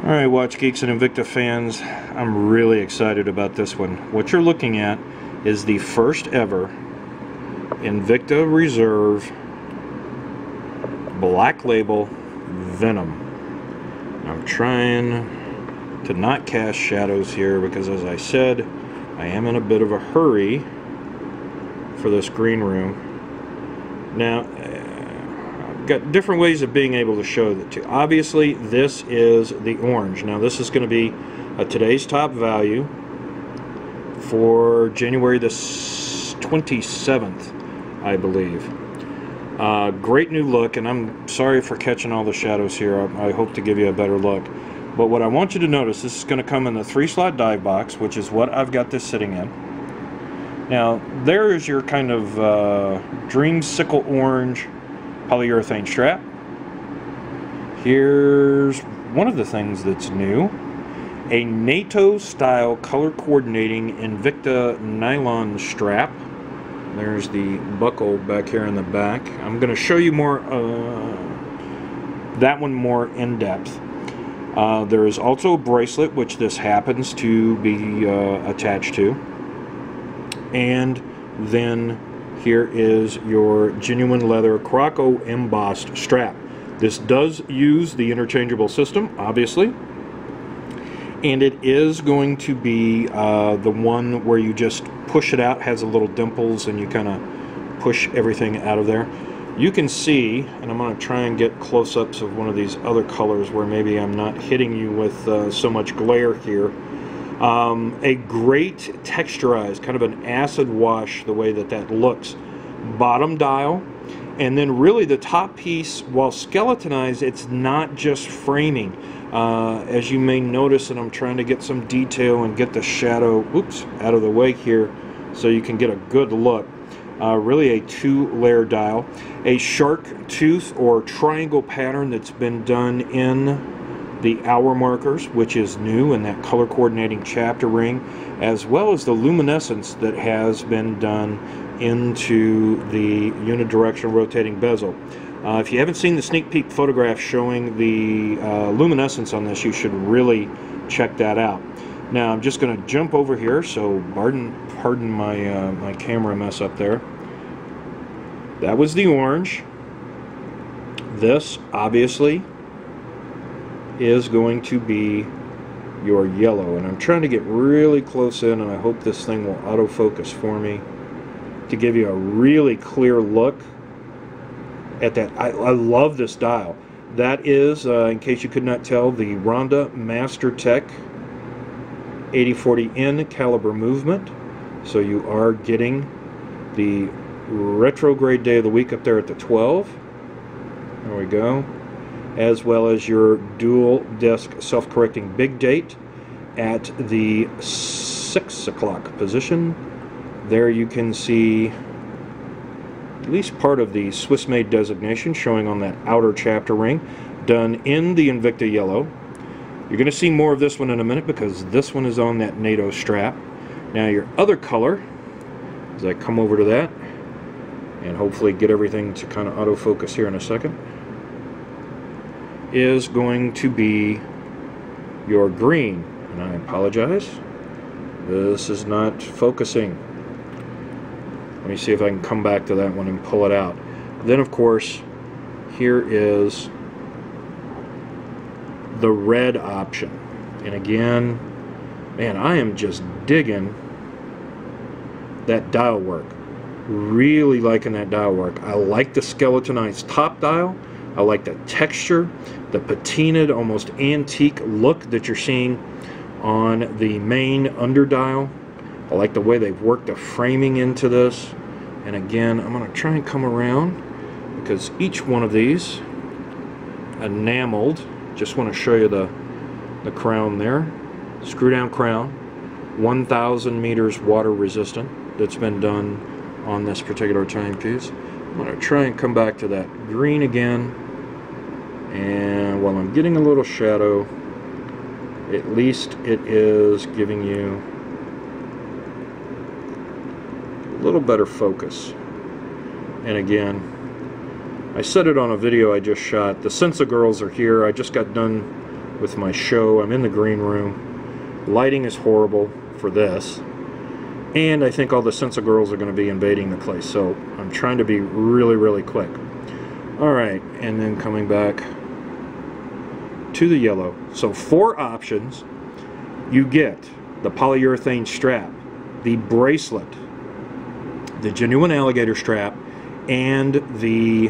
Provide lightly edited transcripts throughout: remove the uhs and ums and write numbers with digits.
Alright, Watch Geeks and Invicta fans, I'm really excited about this one. What you're looking at is the first ever Invicta Reserve Black Label Venom. I'm trying to not cast shadows here because, as I said, I am in a bit of a hurry for this green room. Now, got different ways of being able to show that too. Obviously, this is the orange. Now, this is going to be today's top value for January the 27th, I believe. Great new look, and I'm sorry for catching all the shadows here. I hope to give you a better look. But what I want you to notice, this is going to come in the 3-slot dive box, which is what I've got this sitting in. Now, there is your kind of dreamsicle orange polyurethane strap. Here's one of the things that's new, a NATO style color coordinating Invicta nylon strap. There's the buckle back here in the back. I'm going to show you more that one more in depth. There is also a bracelet, which this happens to be attached to, and then here is your genuine leather Croco embossed strap. This does use the interchangeable system, obviously, and it is going to be the one where you just push it out, has a little dimples, and you kind of push everything out of there. You can see, and I'm going to try and get close-ups of one of these other colors where maybe I'm not hitting you with so much glare here. A great texturized, kind of an acid wash, the way that looks. Bottom dial, and then really the top piece, while skeletonized, it's not just framing. As you may notice, and I'm trying to get some detail and get the shadow, out of the way here so you can get a good look. Really a 2-layer dial. A shark tooth or triangle pattern that's been done in the hour markers, which is new, in that color coordinating chapter ring, as well as the luminescence that has been done into the unidirectional rotating bezel. If you haven't seen the sneak peek photograph showing the luminescence on this, you should really check that out. Now I'm just going to jump over here, so pardon my my camera mess up there. That was the orange. This obviously is going to be your yellow, and I'm trying to get really close in, and I hope this thing will autofocus for me to give you a really clear look at that. I love this dial. That is, in case you could not tell, the Ronda Master Tech 8040N caliber movement. So you are getting the retrograde day of the week up there at the 12. There we go. As well as your dual disc self-correcting big date at the 6 o'clock position. There you can see at least part of the Swiss-made designation showing on that outer chapter ring, done in the Invicta yellow. You're going to see more of this one in a minute because this one is on that NATO strap. Now your other color, as I come over to that, and hopefully get everything to kind of autofocus here in a second, is going to be your green. And I apologize, this is not focusing. Let me see if I can come back to that one and pull it out. Then of course, here is the red option. And again, man, I am just digging that dial work. Really liking that dial work. I like the skeletonized top dial. I like the texture, the patinaed, almost antique look that you're seeing on the main under dial. I like the way they've worked the framing into this. And again, I'm going to try and come around because each one of these enameled. Just want to show you the crown there. Screw down crown. 1,000 meters water resistant that's been done on this particular timepiece. I'm going to try and come back to that green again. And while I'm getting a little shadow, at least it is giving you a little better focus. And again, I said it on a video I just shot. The Sensa girls are here. I just got done with my show. I'm in the green room. Lighting is horrible for this. And I think all the Sensa girls are going to be invading the place. So I'm trying to be really, really quick. Alright, and then coming back to the yellow. So 4 options. You get the polyurethane strap, the bracelet, the genuine alligator strap, and the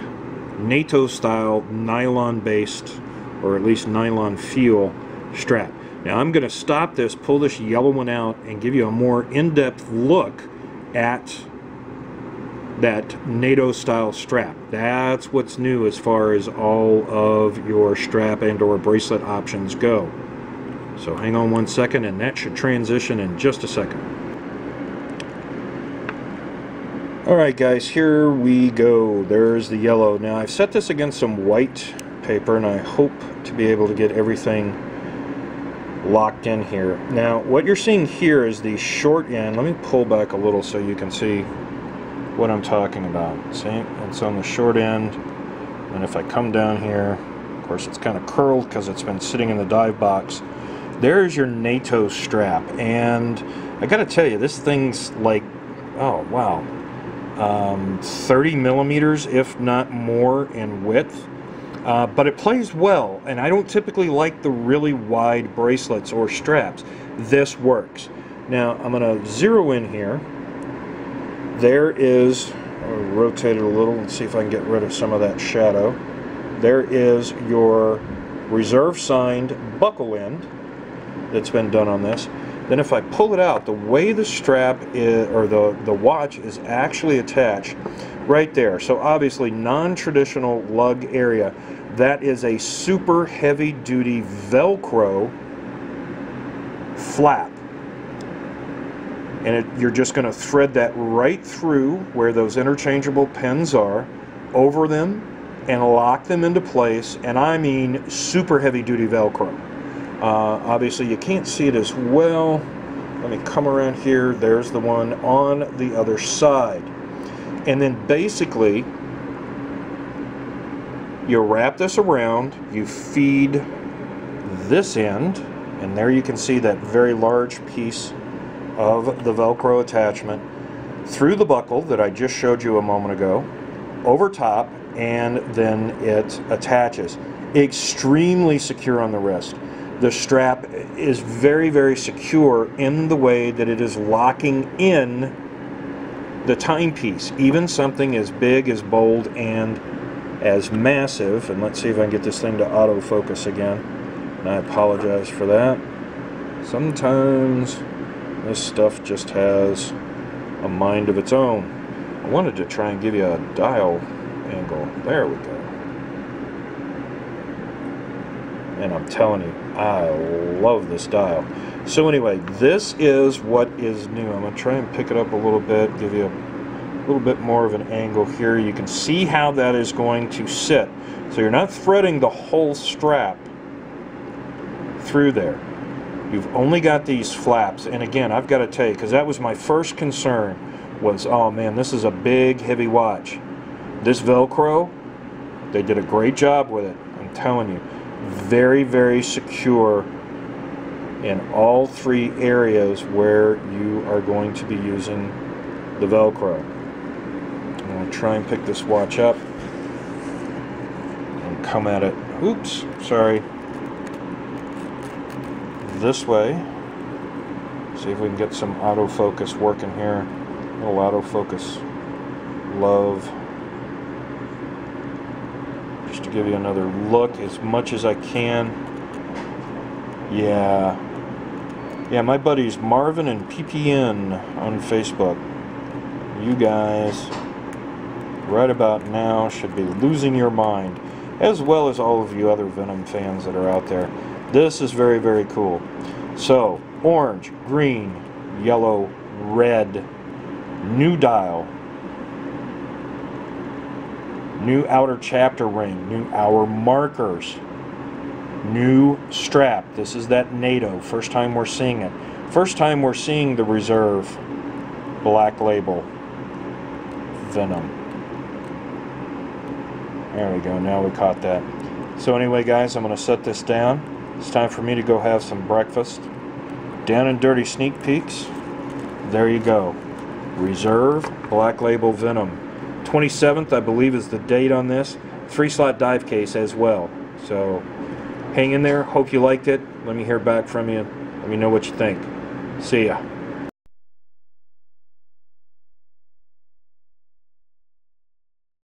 NATO style nylon based, or at least nylon feel strap. Now I'm going to stop this, pull this yellow one out, and give you a more in-depth look at that NATO style strap. That's what's new as far as all of your strap and or bracelet options go. So hang on one second, and that should transition in just a second. Alright guys, here we go. There's the yellow. Now I've set this against some white paper, and I hope to be able to get everything locked in here. Now what you're seeing here is the short end. Let me pull back a little so you can see what I'm talking about. See, it's on the short end, and if I come down here, of course it's kind of curled because it's been sitting in the dive box. There's your NATO strap, and I gotta tell you, this thing's like, oh wow, 30 millimeters if not more in width. But it plays well, and I don't typically like the really wide bracelets or straps. This works. Now I'm going to zero in here. There is, I'll rotate it a little and see if I can get rid of some of that shadow. There is your reserve signed buckle end that's been done on this. Then if I pull it out, the way the strap is, or the watch is actually attached right there. So obviously non-traditional lug area. That is a super heavy duty Velcro flap. And you're just going to thread that right through where those interchangeable pins are, over them, and lock them into place. And I mean super heavy duty Velcro. Obviously you can't see it as well. Let me come around here. There's the one on the other side. And then basically you wrap this around, you feed this end, and there you can see that very large piece of the Velcro attachment through the buckle that I just showed you a moment ago, over top, and then it attaches. Extremely secure on the wrist. The strap is very, very secure in the way that it is locking in the timepiece. Even something as big, as bold, and as massive. And let's see if I can get this thing to autofocus again. And I apologize for that. Sometimes this stuff just has a mind of its own. I wanted to try and give you a dial angle. There we go. And I'm telling you, I love this dial. So anyway, this is what is new. I'm going to try and pick it up a little bit, give you a little bit more of an angle here. You can see how that is going to sit. So you're not threading the whole strap through there. You've only got these flaps. And again, I've got to tell you, because that was my first concern, was, oh man, this is a big, heavy watch. This Velcro, they did a great job with it. I'm telling you. Very, very secure in all 3 areas where you are going to be using the Velcro. I'm going to try and pick this watch up and come at it, oops, sorry, this way. See if we can get some autofocus working here. A little autofocus love. To give you another look as much as I can. Yeah, my buddies Marvin and PPN on Facebook. You guys right about now should be losing your mind, as well as all of you other Venom fans that are out there. This is very, very cool. So orange, green, yellow, red, new dial, new outer chapter ring, new hour markers, new strap. This is that NATO. First time we're seeing it. First time we're seeing the reserve black label Venom. There we go. Now we caught that. So anyway, guys, I'm going to set this down. It's time for me to go have some breakfast. Down and dirty sneak peeks. There you go. Reserve Black Label Venom. 27th, I believe, is the date on this. 3-slot dive case as well. So hang in there. Hope you liked it. Let me hear back from you. Let me know what you think. See ya.